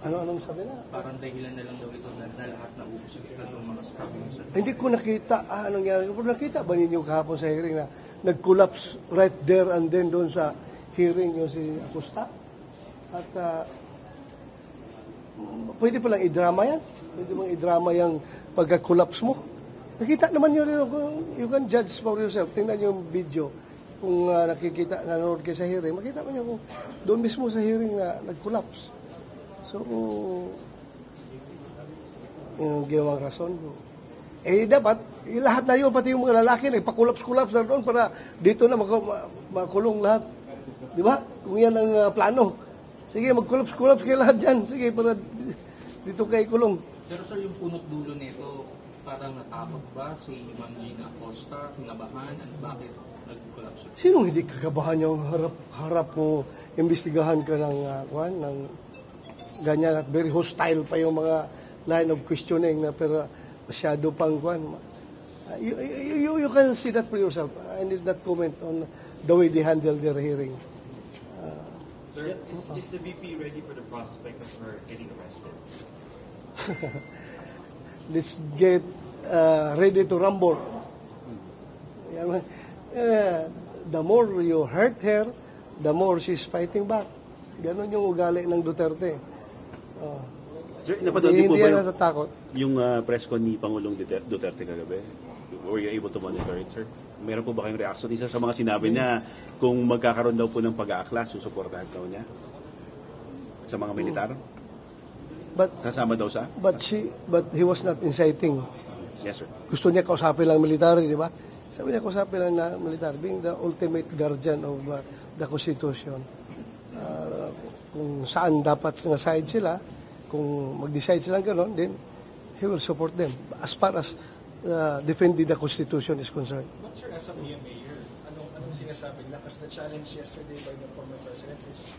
Anong sabi na? Parang dahilan na lang daw ito na lahat na ubus itong mga staff. Hindi ko nakita, anong nangyari. Pero nakita ba ninyo kahapon sa hearing na nag-collapse right there and then doon sa hearing yung si Acosta? At pwede palang i-drama yan. Pwede bang i-drama yung pagka-collapse mo. Nakita naman yun, you can judge for yourself. Tingnan yung video. Kung nakikita, nanonood kayo sa hearing, makita mo niya kung doon mismo sa hearing na nag-collapse. So, yung ginawang rason. Dapat, lahat na yun, pati yung mga lalaki, nagpa-collapse na doon para dito na makulong lahat. Di ba? Kung yan ang plano. Sige, mag-collapse kayo lahat dyan. Sige, para dito kayo kulong. Pero sir, yung punot dulo nito, parang natakot ba si Ma'am Gina Acosta, kinabahan, at bakit nag-collapse? Sinong hindi kakabahan yung harap mo, imbestigahan ka ng ganyan at very hostile pa yung mga line of questioning na pero masyado pang you can see that for yourself. I need not comment on the way they handle their hearing. Sir, is the VP ready for the prospect of her getting arrested? Let's get ready to rumble. The more you hurt her, the more she's fighting back. Ganon yung ugali ng Duterte. Sir, napanood din po Hindi ba yan natatakot. yung press con ni Pangulong Duterte kagabi? Were you able to monitor it, sir? Meron po ba kayong reaction? Isa sa mga sinabi niya, kung magkakaroon daw po ng pag-aakla, susuportahan daw niya sa mga militar? Kasama daw sa? But he was not inciting. Yes, sir. Gusto niya kausapin lang military, di ba? Sabi niya kausapin lang na military, being the ultimate guardian of the Constitution. Kung saan dapat nga side sila, kung mag-decide silang gano'n, then he will support them as far as defending the Constitution is concerned. But sir, as a mayor, anong sinasabi? Lakas na challenge yesterday by the former president is